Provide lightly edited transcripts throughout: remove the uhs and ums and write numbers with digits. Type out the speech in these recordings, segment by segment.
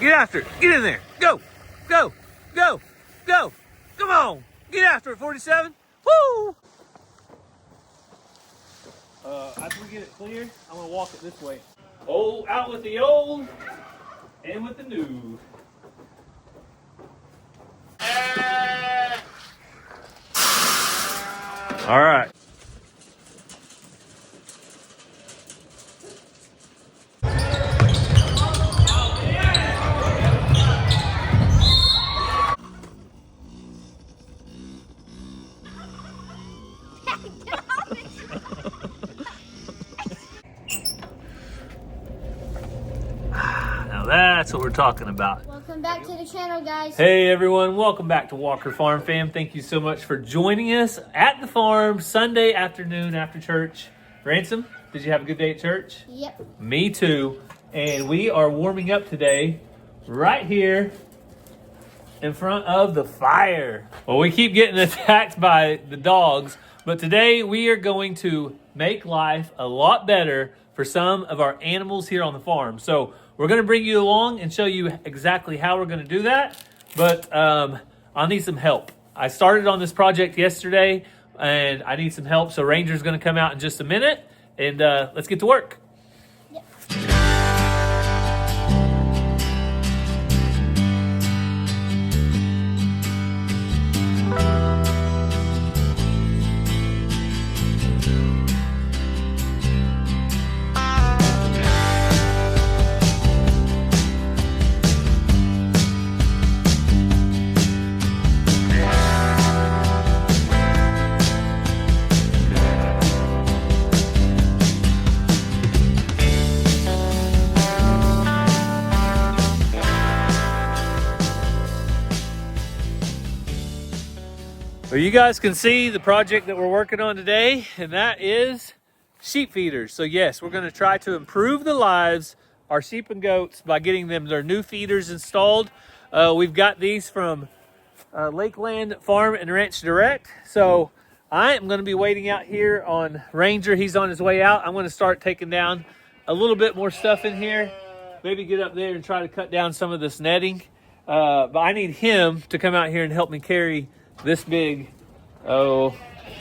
Get after it. Get in there. Go. Go. Go. Go. Come on. Get after it, 47. Woo! After we get it clear, I'm going to walk it this way. Oh, out with the old and with the new. All right. Now that's what we're talking about. Welcome back to the channel, guys. Hey everyone, welcome back to Walker Farm Fam. Thank you so much for joining us at the farm Sunday afternoon after church. Ransom, did you have a good day at church? Yep. Me too. And we are warming up today right here in front of the fire. Well, we keep getting attacked by the dogs, but today we are going to make life a lot better for some of our animals here on the farm. So we're going to bring you along and show you exactly how we're going to do that, but I'll need some help. I started on this project yesterday and I need some help, so Ranger's going to come out in just a minute, and let's get to work. Yep. Well, you guys can see the project that we're working on today, and that is sheep feeders. So yes, we're going to try to improve the lives of our sheep and goats by getting them their new feeders installed. We've got these from Lakeland Farm and Ranch Direct. So I am going to be waiting out here on Ranger. He's on his way out. I'm going to start taking down a little bit more stuff in here. Maybe get up there and try to cut down some of this netting. But I need him to come out here and help me carry this big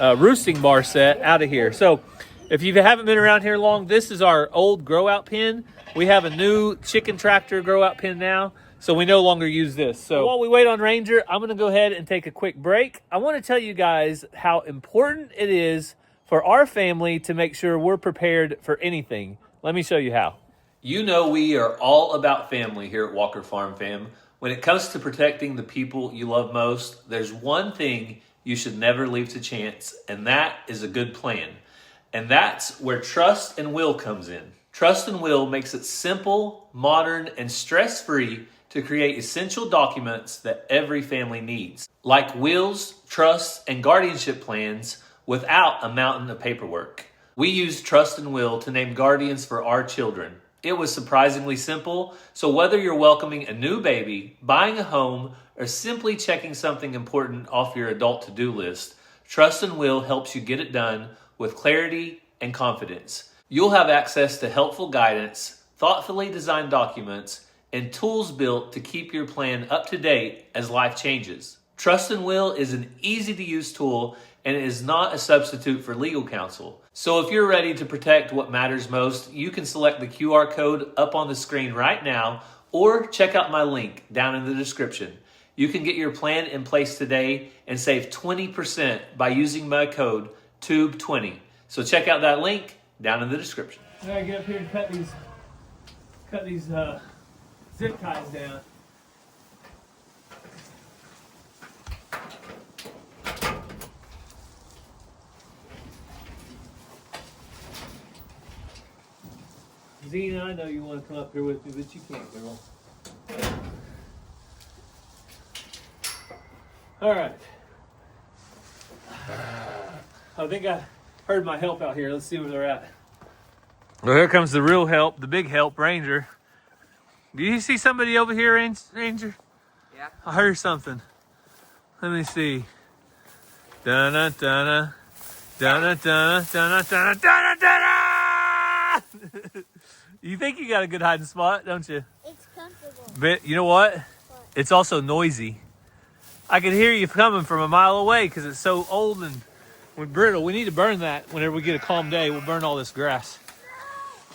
roosting bar set out of here. So if you haven't been around here long, this is our old grow out pen. We have a new chicken tractor grow out pen now, so we no longer use this. So while we wait on Ranger, I'm going to go ahead and take a quick break. I want to tell you guys how important it is for our family to make sure we're prepared for anything. Let me show you how. You know we are all about family here at Walker Farm Fam. When it comes to protecting the people you love most, there's one thing you should never leave to chance, and that is a good plan. And that's where Trust and Will comes in. Trust and Will makes it simple, modern, and stress-free to create essential documents that every family needs, like wills, trusts, and guardianship plans without a mountain of paperwork. We use Trust and Will to name guardians for our children. It was surprisingly simple, so whether you're welcoming a new baby, buying a home, or simply checking something important off your adult to-do list, Trust and Will helps you get it done with clarity and confidence. You'll have access to helpful guidance, thoughtfully designed documents, and tools built to keep your plan up to date as life changes. Trust and Will is an easy-to-use tool, and it is not a substitute for legal counsel. So if you're ready to protect what matters most, you can select the QR code up on the screen right now, or check out my link down in the description. You can get your plan in place today and save 20% by using my code TUBE20. So check out that link down in the description. I gotta get up here and cut these zip ties down. Zena, I know you want to come up here with me, but you can't, girl. All right. I think I heard my help out here. Let's see where they're at. Well, here comes the real help, the big help, Ranger. Do you see somebody over here, Ranger? Yeah. I heard something. Let me see. Da-na, da-na, da-na, da-na, da-na, da-na, da-na, da-na! You think you got a good hiding spot, don't you? It's comfortable. But you know what? It's also noisy. I can hear you coming from a mile away because it's so old and brittle. We need to burn that whenever we get a calm day. We'll burn all this grass.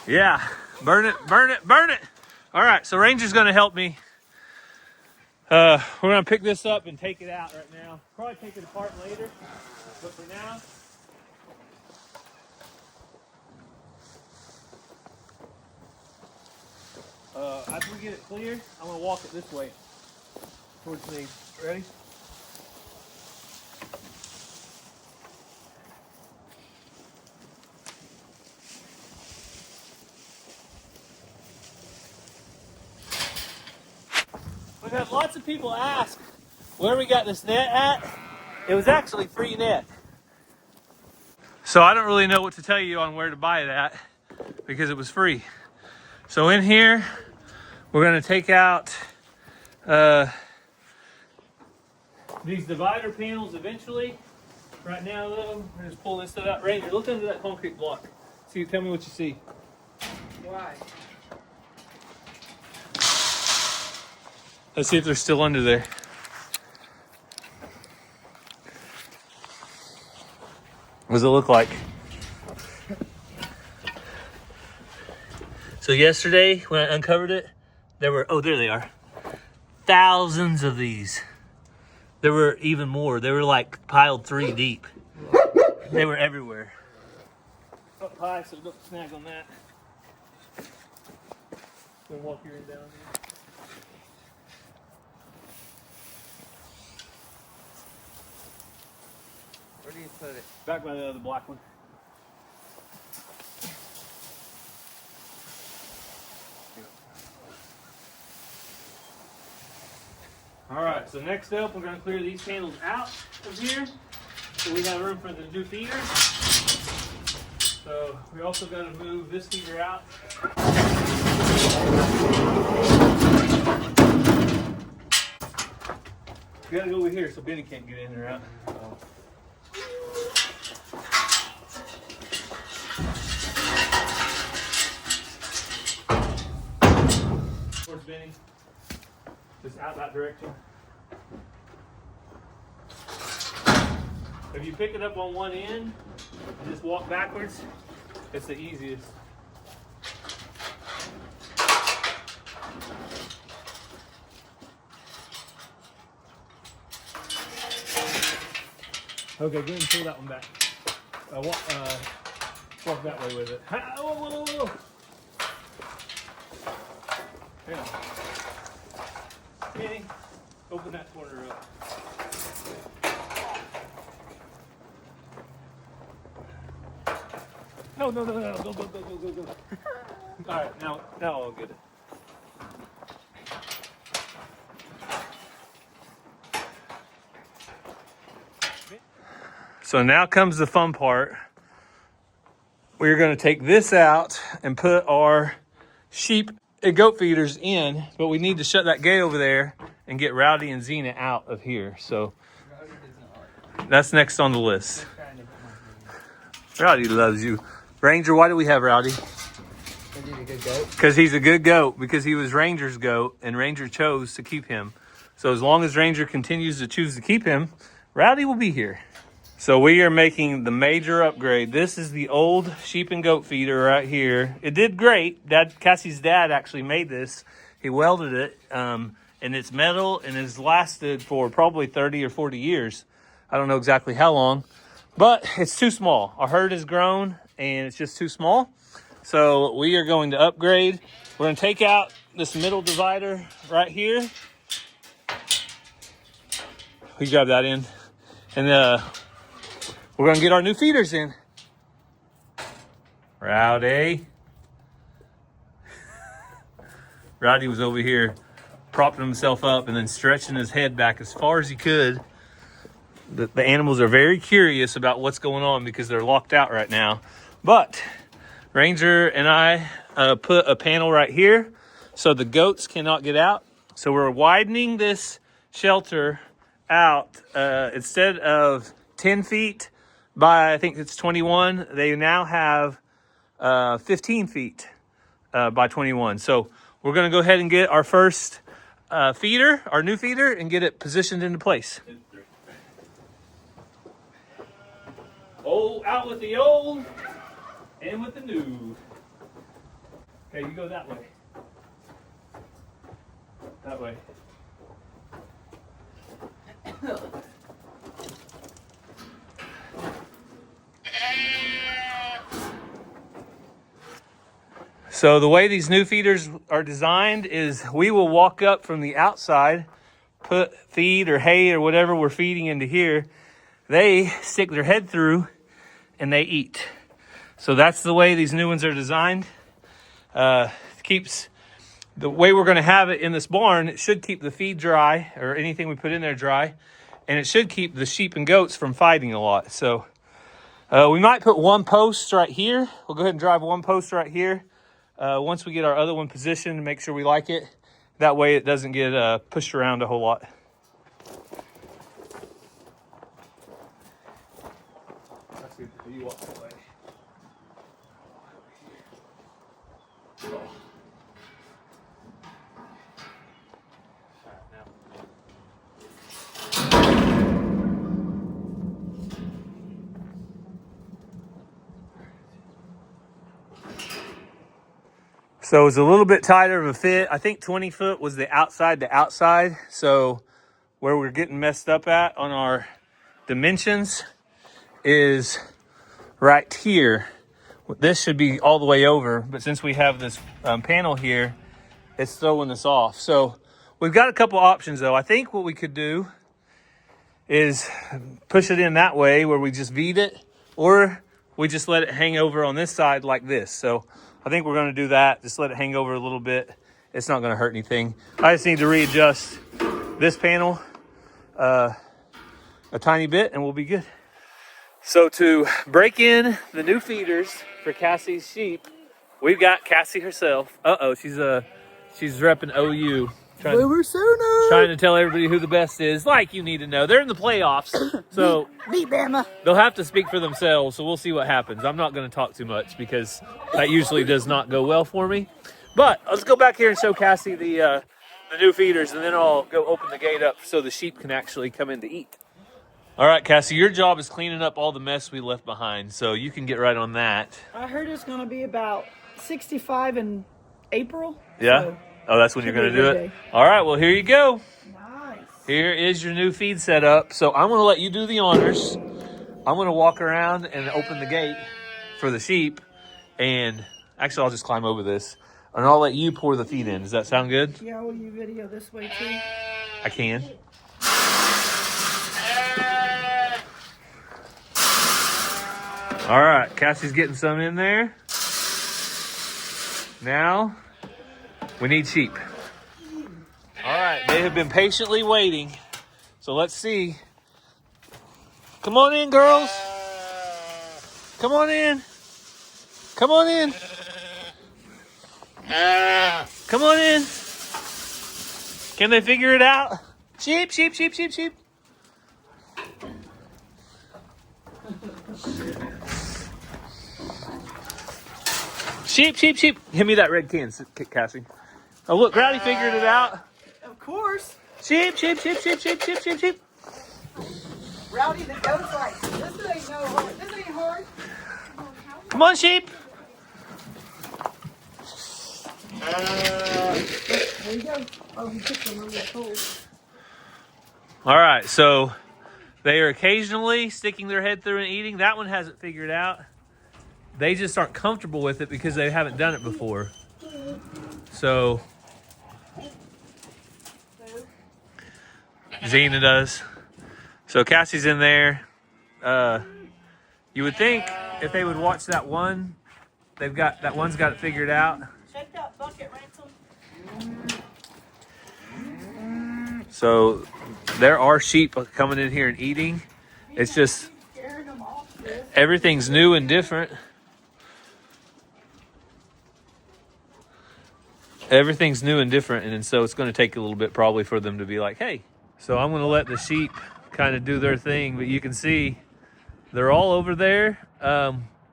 Yeah, burn it, burn it, burn it. All right, so Ranger's gonna help me. We're gonna pick this up and take it out right now. Probably take it apart later, but for now. After we get it clear, I'm gonna walk it this way towards me. Ready? We've had lots of people ask where we got this net at. It was actually free net. So I don't really know what to tell you on where to buy it at because it was free. So in here, we're gonna take out these divider panels eventually. Right now though, we're just pulling this stuff out. Ranger, look under that concrete block. See, tell me what you see. Why? Let's see if they're still under there. What does it look like? So yesterday when I uncovered it, there were, oh, there they are. Thousands of these. There were even more. They were like piled 3 deep. They were everywhere. Up high so don't snag on that. Gonna walk your end down here. Where do you put it? Back by the other black one. All right, so next up, we're gonna clear these panels out of here so we have room for the new feeder. So we also gotta move this feeder out. We gotta go over here so Benny can't get in or out. Towards Benny. Just out that direction. If you pick it up on one end and just walk backwards, it's the easiest. Okay, go ahead and pull that one back. Walk that way with it. Whoa, whoa, whoa, whoa. Yeah. Kenny, open that corner up. No, no, no, no, go. All right, now all good. So now comes the fun part. We're going to take this out and put our sheep and goat feeders in, but we need to shut that gate over there and get Rowdy and Xena out of here. So that's next on the list. Rowdy loves you. Ranger, why do we have Rowdy? Because he's a good goat. Because he's a good goat, because he was Ranger's goat, and Ranger chose to keep him. So as long as Ranger continues to choose to keep him, Rowdy will be here. So we are making the major upgrade. This is the old sheep and goat feeder right here. It did great. Cassie's dad actually made this. He welded it, and it's metal, and it's lasted for probably 30 or 40 years. I don't know exactly how long, but it's too small. Our herd has grown, and it's just too small. So we are going to upgrade. We're going to take out this middle divider right here. We grab that in, and we're going to get our new feeders in. Rowdy. Rowdy was over here propping himself up and then stretching his head back as far as he could. The animals are very curious about what's going on because they're locked out right now. But Ranger and I put a panel right here so the goats cannot get out. So we're widening this shelter out. Instead of 10 feet by, I think it's 21, they now have 15 feet by 21. So we're going to go ahead and get our first feeder, our new feeder, and get it positioned into place. Old out with the old and with the new. Okay, you go that way. That way. So the way these new feeders are designed is we will walk up from the outside, put feed or hay or whatever we're feeding into here. They stick their head through and they eat. So that's the way these new ones are designed. Keeps the way we're going to have it in this barn. It should keep the feed dry or anything we put in there dry, and it should keep the sheep and goats from fighting a lot. So we might put one post right here. We'll go ahead and drive one post right here. Once we get our other one positioned and make sure we like it, that way it doesn't get pushed around a whole lot. You walk that way. So it's a little bit tighter of a fit. I think 20 foot was the outside to outside. So where we're getting messed up at on our dimensions is right here. This should be all the way over, but since we have this panel here, it's throwing this off. So we've got a couple options though. I think what we could do is push it in that way where we just beat it, or we just let it hang over on this side like this. So I think we're going to do that. Just let it hang over a little bit. It's not going to hurt anything. I just need to readjust this panel a tiny bit and we'll be good. So to break in the new feeders for Cassie's sheep, we've got Cassie herself. She's repping OU. Trying to tell everybody who the best is, like you need to know. They're in the playoffs, so beat Bama. They'll have to speak for themselves, so we'll see what happens. I'm not going to talk too much because that usually does not go well for me. But let's go back here and show Cassie the new feeders, and then I'll go open the gate up so the sheep can actually come in to eat. All right, Cassie, your job is cleaning up all the mess we left behind, so you can get right on that. I heard it's going to be about 65 in April. Yeah? So Oh, that's when you're going to do it? day. All right, well, here you go. Nice. Here is your new feed setup. So I'm going to let you do the honors. I'm going to walk around and open the gate for the sheep. And actually, I'll just climb over this. And I'll let you pour the feed in. Does that sound good? Yeah, will you video this way too? I can. All right, Cassie's getting some in there. Now, we need sheep. All right, they have been patiently waiting. So let's see. Come on in, girls. Come on in. Come on in. Come on in. Can they figure it out? Sheep, sheep, sheep, sheep, sheep. Sheep, sheep, sheep. Give me that red can, Cassie. Oh, look, Rowdy figured it out. Of course. Sheep, sheep, sheep, sheep, sheep, sheep, sheep, sheep. Rowdy the goat's like, this ain't no hard. This ain't hard. Come on, sheep. There you go. Oh, he took them really cold. All right, so they are occasionally sticking their head through and eating. That one hasn't figured out. They just aren't comfortable with it because they haven't done it before. So Zena does. So Cassie's in there. You would think if they would watch that one, that one's got it figured out. Check that bucket, Ransom. So there are sheep coming in here and eating. It's just everything's new and different. Everything's new and different, and so it's going to take a little bit probably for them to be like, hey. So I'm going to let the sheep kind of do their thing, but you can see they're all over there.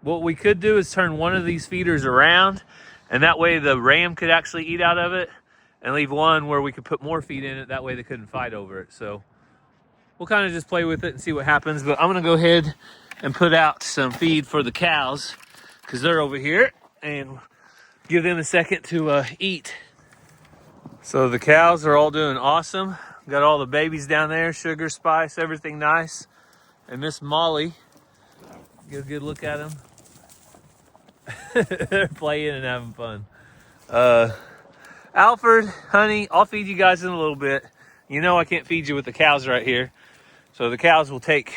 What we could do is turn one of these feeders around, and that way the ram could actually eat out of it. and leave one where we could put more feed in it. That way they couldn't fight over it. So we'll kind of just play with it and see what happens. But I'm gonna go ahead and put out some feed for the cows because they're over here, and give them a second to eat. So the cows are all doing awesome. Got all the babies down there, Sugar, Spice, everything nice. And Miss Molly, get a good look at them. They're playing and having fun. Alfred, honey, I'll feed you guys in a little bit. You know I can't feed you with the cows right here. So the cows will take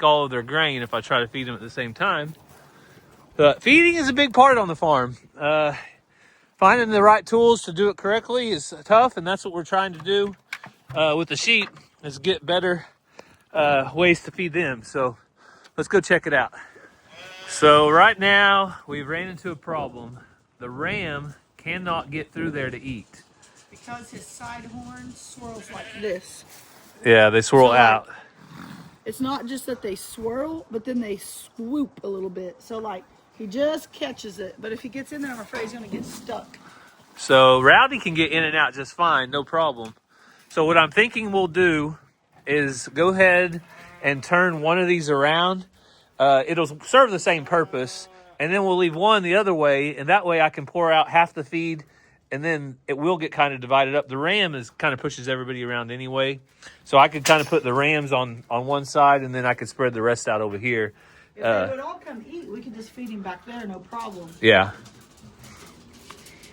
all of their grain if I try to feed them at the same time. Feeding is a big part on the farm. Finding the right tools to do it correctly is tough, and that's what we're trying to do with the sheep, is get better ways to feed them. So let's go check it out. So right now we've ran into a problem. The ram cannot get through there to eat. Because his side horn swirls like this. Yeah, they swirl out. It's not just that they swirl, but then they swoop a little bit. So like, he just catches it. But if he gets in there, I'm afraid he's gonna get stuck. So Rowdy can get in and out just fine, no problem. So what I'm thinking we'll do is go ahead and turn one of these around. It'll serve the same purpose, and then we'll leave one the other way, and that way I can pour out half the feed, and then it will get kind of divided up. The ram is kind of pushes everybody around anyway, so I could kind of put the rams on one side, and then I could spread the rest out over here. If they would all come eat, we could just feed him back there, no problem. Yeah.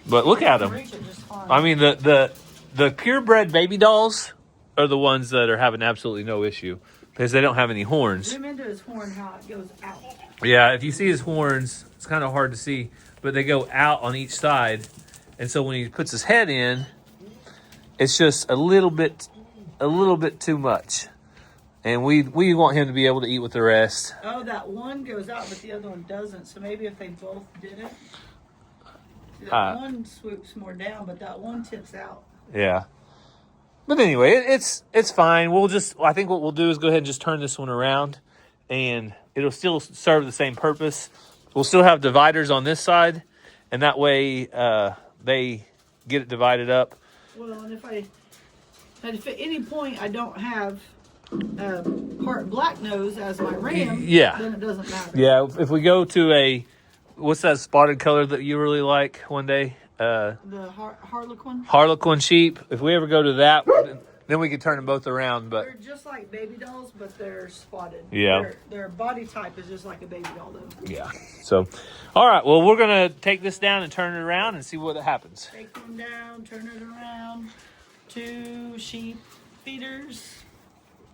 But look at them. Reach it just fine. I mean, the purebred baby dolls are the ones that are having absolutely no issue because they don't have any horns. Zoom into his horn, how it goes out. Yeah, if you see his horns, it's kind of hard to see, but they go out on each side. And so when he puts his head in, it's just a little bit too much. And we want him to be able to eat with the rest. Oh, that one goes out, but the other one doesn't. So maybe if they both did it. See, that one swoops more down, but that one tips out. Yeah. But anyway, it's fine. I think what we'll do is go ahead and just turn this one around, and it'll still serve the same purpose. We'll still have dividers on this side, and that way they get it divided up. Well, and if at any point I don't have part black nose as my ram, yeah, then it doesn't matter. Yeah, if we go to what's that spotted color that you really like one day? The Harlequin. Harlequin sheep. If we ever go to that, then we can turn them both around. But they're just like baby dolls, but they're spotted. Yeah. Their body type is just like a baby doll, though. Yeah. So, all right. Well, we're gonna take this down and turn it around and see what happens. Take them down, turn it around. 2 sheep feeders.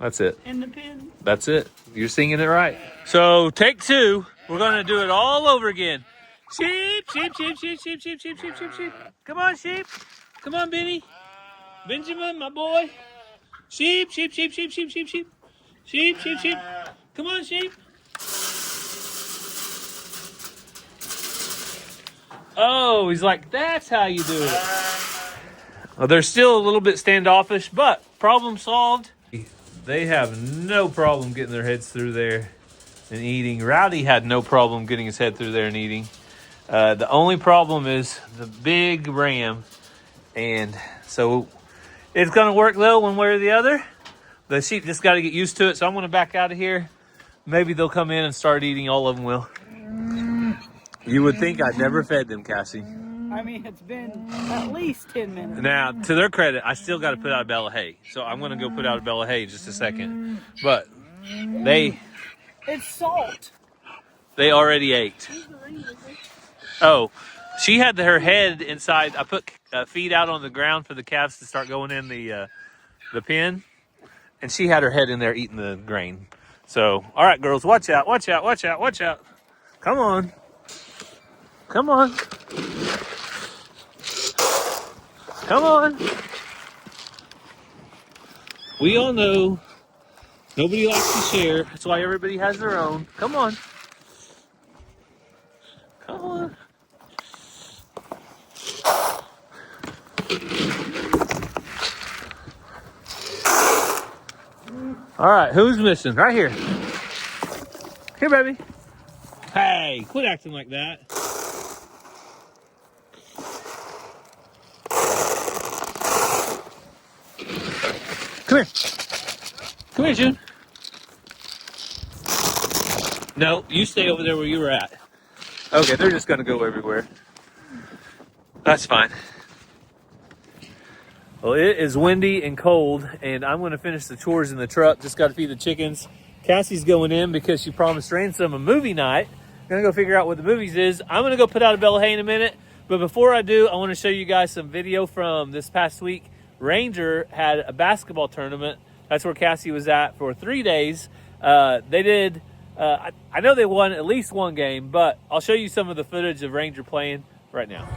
That's it. In the pen. That's it. You're singing it right. So, take 2. We're gonna do it all over again. Sheep, sheep, sheep, sheep, sheep, sheep, sheep, sheep, sheep, sheep. Come on, sheep. Come on, Benny. Benjamin, my boy. Sheep, sheep, sheep, sheep, sheep, sheep, sheep. Sheep, sheep, sheep. Come on, sheep. Oh, he's like, that's how you do it. Well, they're still a little bit standoffish, but problem solved. They have no problem getting their heads through there and eating. Rowdy had no problem getting his head through there and eating. The only problem is the big ram. And so it's going to work, though, one way or the other. The sheep just got to get used to it. So I'm going to back out of here. Maybe they'll come in and start eating. All of them will. You would think I'd never fed them, Cassie. I mean, it's been at least 10 minutes. Now, to their credit, I still got to put out a bale of hay. So I'm going to go put out a bale of hay in just a second. But it's salt. They already ate. Oh, she had her head inside. I put feed out on the ground for the calves to start going in the pen. And she had her head in there eating the grain. So, all right, girls, watch out, watch out, watch out, watch out. Come on. Come on. Come on. We all know nobody likes to share. That's why everybody has their own. Come on. Come on. All right, who's missing? Right here. Here, baby. Hey, quit acting like that. here. Come here, June. No, you stay over there where you were at. Okay, they're just gonna go everywhere. That's fine. Well, it is windy and cold, and I'm gonna finish the chores in the truck. Just gotta feed the chickens. Cassie's going in because she promised Ransom a movie night. Gonna go figure out what the movies is. I'm gonna go put out a bale of hay in a minute, but before I do, I wanna show you guys some video from this past week. Ranger had a basketball tournament. That's where Cassie was at for 3 days. They did, I know they won at least one game, but I'll show you some of the footage of Ranger playing right now.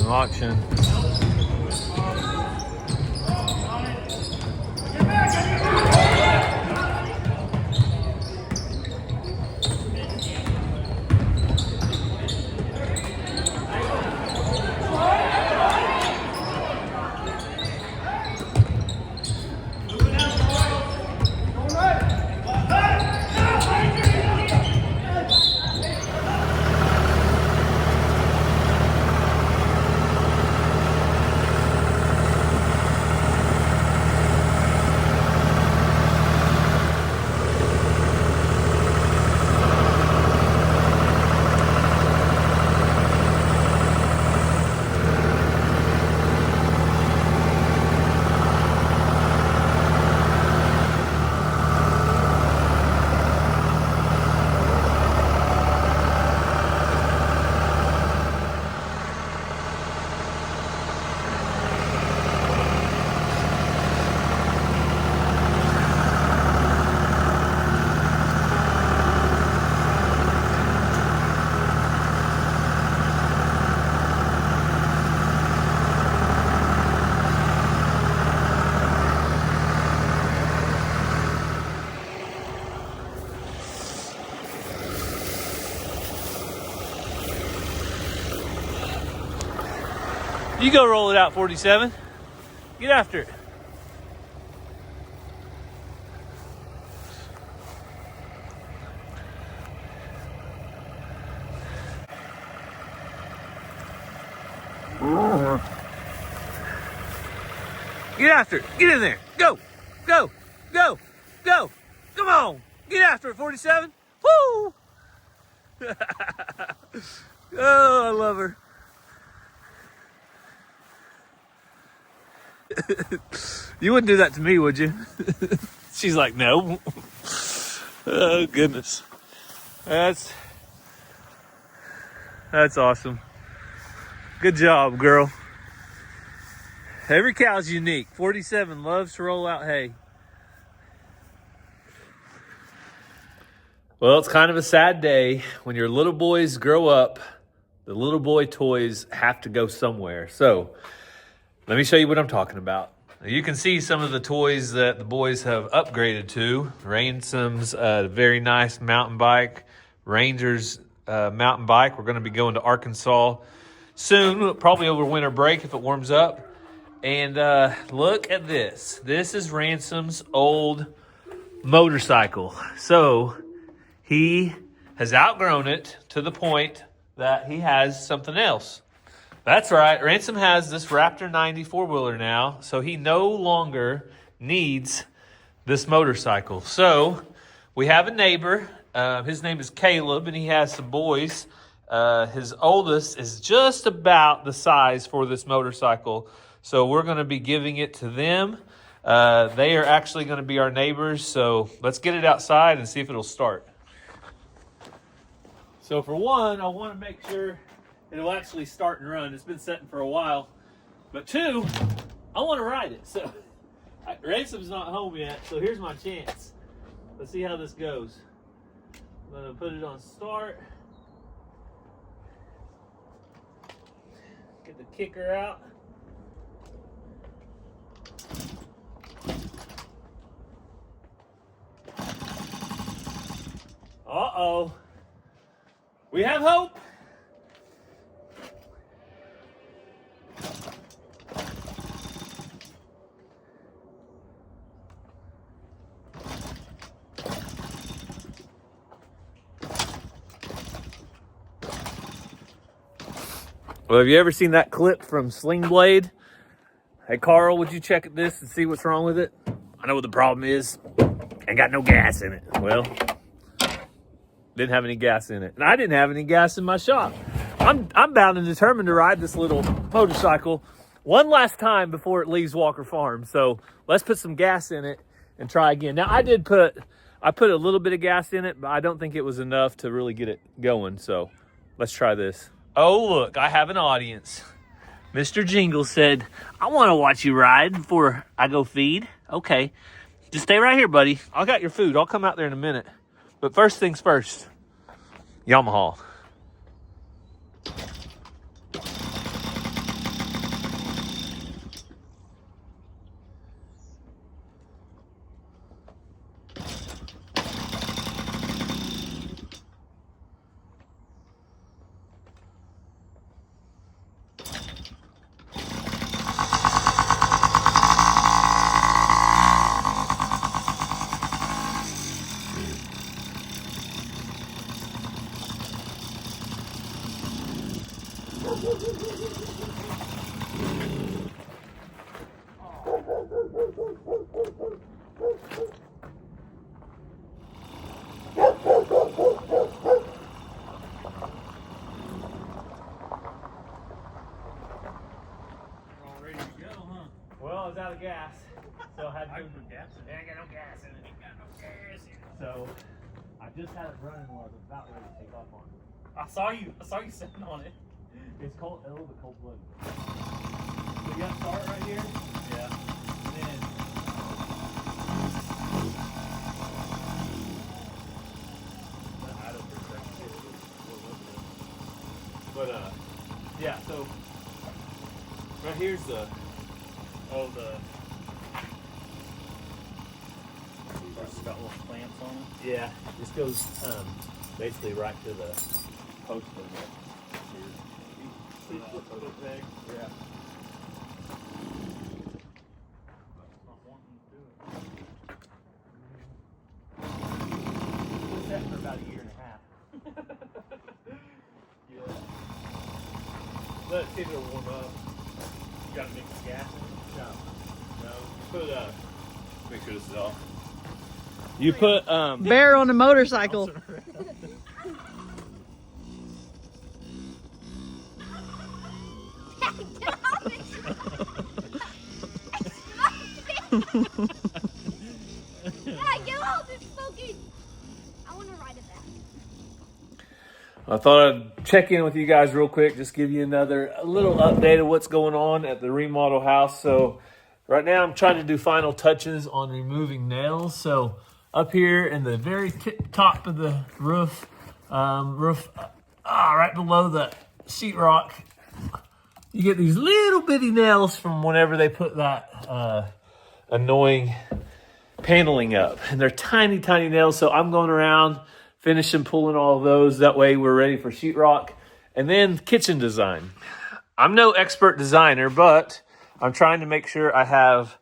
Auction. You go roll it out, 47. Get after it. Get after it. Get in there. Go. Go. Go. Go. Come on. Get after it, 47. Woo! Oh, I love her. You wouldn't do that to me, would you? She's like, no. Oh, goodness. That's awesome. Good job, girl. Every cow's unique. 47 loves to roll out hay. Well, it's kind of a sad day. When your little boys grow up, the little boy toys have to go somewhere. So let me show you what I'm talking about. Now, you can see some of the toys that the boys have upgraded to. Ransom's very nice mountain bike. Ranger's mountain bike. We're going to be going to Arkansas soon, probably over winter break if it warms up. And look at this. This is Ransom's old motorcycle. So he has outgrown it to the point that he has something else. That's right. Ransom has this Raptor 90 four-wheeler now, so he no longer needs this motorcycle. So we have a neighbor. His name is Caleb, and he has some boys. His oldest is just about the size for this motorcycle. So we're going to be giving it to them. They are actually going to be our neighbors. So let's get it outside and see if it'll start. So for one, I want to make sure it'll actually start and run. It's been setting for a while. But two, I want to ride it. So Ransom's not home yet, so here's my chance. Let's see how this goes. I'm gonna put it on start. Get the kicker out. Uh-oh. We have hope. Well, have you ever seen that clip from Sling Blade? Hey, Carl, would you check this and see what's wrong with it? I know what the problem is. Ain't got no gas in it. Well, didn't have any gas in it. And I didn't have any gas in my shop. I'm bound and determined to ride this little motorcycle one last time before it leaves Walker Farm. So let's put some gas in it and try again. Now, I put a little bit of gas in it, but I don't think it was enough to really get it going. So let's try this. Oh, look, I have an audience. Mr. Jingle said, I want to watch you ride before I go feed. Okay, just stay right here, buddy. I got your food. I'll come out there in a minute. But first things first, Yamaha. Well, I was out of gas, so I had to put gas in it. I ain't got no gas in it. Ain't got no gas in it. So I just had it running while I was about ready to take off on it. I saw you sitting on it. It's called a little bit cold blooded. So you got to start right here. Yeah. And then I don't but yeah. So right here's the. Oh, it's got little clamps on it? Yeah, this goes basically right to the post of the peg. Yeah. Not wanting to do it. It's set for about a year and a half. Yeah. Let it see if it'll warm up. You gotta mix the gas in it? No. Put make sure this is off. You put Bear on a motorcycle. Get off, it's smoking. I want to ride it back. I thought I'd check in with you guys real quick, just give you a little update of what's going on at the remodel house. So right now I'm trying to do final touches on removing nails. So up here in the very top of the roof, right below the sheetrock, you get these little bitty nails from whenever they put that annoying paneling up. And they're tiny, tiny nails. So I'm going around finishing pulling all of those. That way we're ready for sheetrock. And then kitchen design. I'm no expert designer, but I'm trying to make sure I have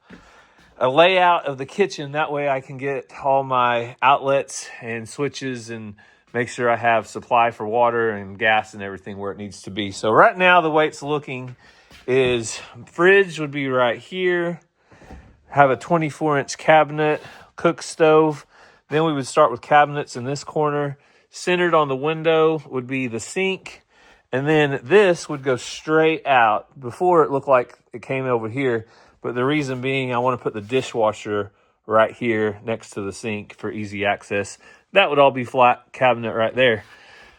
a layout of the kitchen. That way I can get all my outlets and switches and make sure I have supply for water and gas and everything where it needs to be. So right now the way it's looking is fridge would be right here. Have a 24-inch cabinet, cook stove. Then we would start with cabinets in this corner. Centered on the window would be the sink. And then this would go straight out. Before it looked like it came over here. But the reason being I want to put the dishwasher right here next to the sink for easy access. That would all be flat cabinet right there.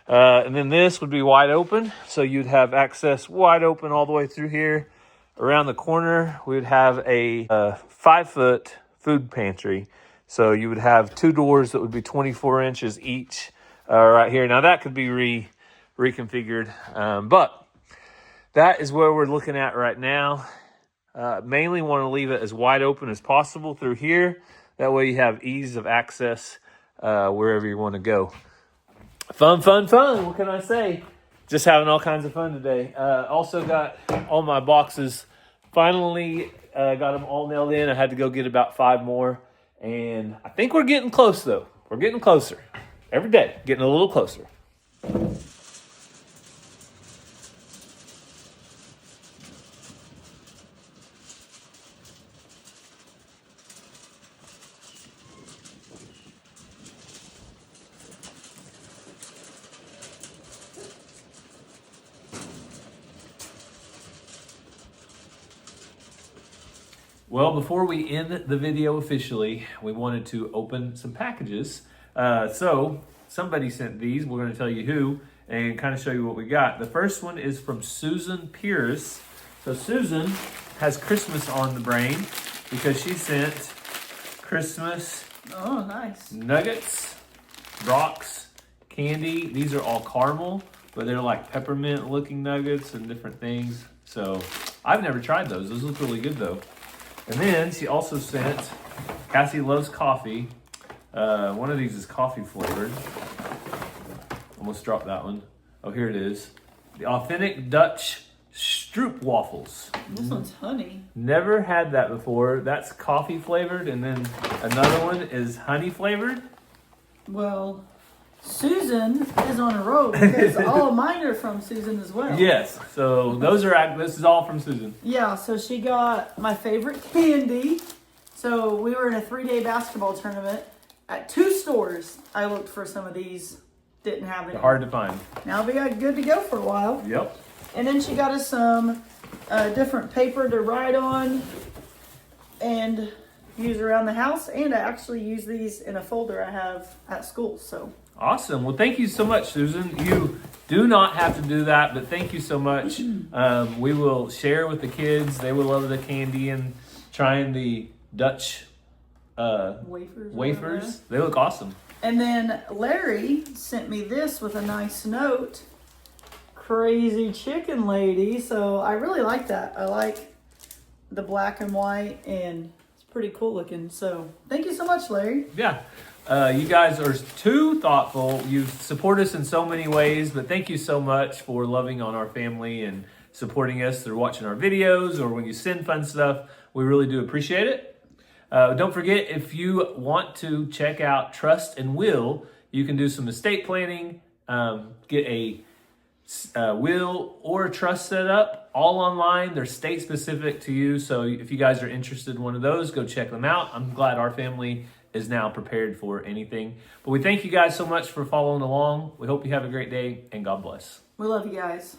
And then this would be wide open. So you'd have access wide open all the way through here. around the corner, we would have a 5-foot food pantry. So you would have 2 doors that would be 24 inches each right here. Now that could be reconfigured, but that is where we're looking at right now. Mainly want to leave it as wide open as possible through here. That way you have ease of access wherever you want to go. Fun, fun, fun. What can I say? Just having all kinds of fun today. Also got all my boxes. Finally got them all nailed in. I had to go get about 5 more. And I think we're getting close, though. We're getting closer. Every day, getting a little closer. Well, before we end the video officially, we wanted to open some packages. So somebody sent these. We're going to tell you who and kind of show you what we got. The first one is from Susan Pierce. So Susan has Christmas on the brain because she sent Christmas nice nuggets, rocks, candy. These are all caramel, but they're like peppermint looking nuggets and different things. So I've never tried those. Those look really good though. And then she also sent, Cassie loves coffee. One of these is coffee flavored. Almost dropped that one. Oh, here it is. The authentic Dutch stroop waffles. This one's honey. Never had that before. That's coffee flavored. And then another one is honey flavored. Well, Susan is on a roll because all of mine are from Susan as well. Yes. So this is all from Susan. Yeah, so she got my favorite candy. So we were in a 3-day basketball tournament at 2 stores. I looked for some of these, didn't have any. Hard to find. Now we got good to go for a while. Yep. And then she got us some different paper to write on and use around the house. And I actually use these in a folder I have at school. So awesome. Well, thank you so much, Susan. You do not have to do that, but thank you so much. We will share with the kids. They will love the candy and trying the Dutch wafers. They look awesome. And then Larry sent me this with a nice note. Crazy chicken lady. So I really like that. I like the black and white and it's pretty cool looking. So thank you so much, Larry. Yeah. You guys are too thoughtful. You support us in so many ways, but thank you so much for loving on our family and supporting us through watching our videos or when you send fun stuff. We really do appreciate it. Don't forget, if you want to check out Trust and Will, you can do some estate planning, get a will or a trust set up all online. They're state specific to you. So if you guys are interested in one of those, go check them out. I'm glad our family is now prepared for anything. But we thank you guys so much for following along. We hope you have a great day and God bless. We love you guys.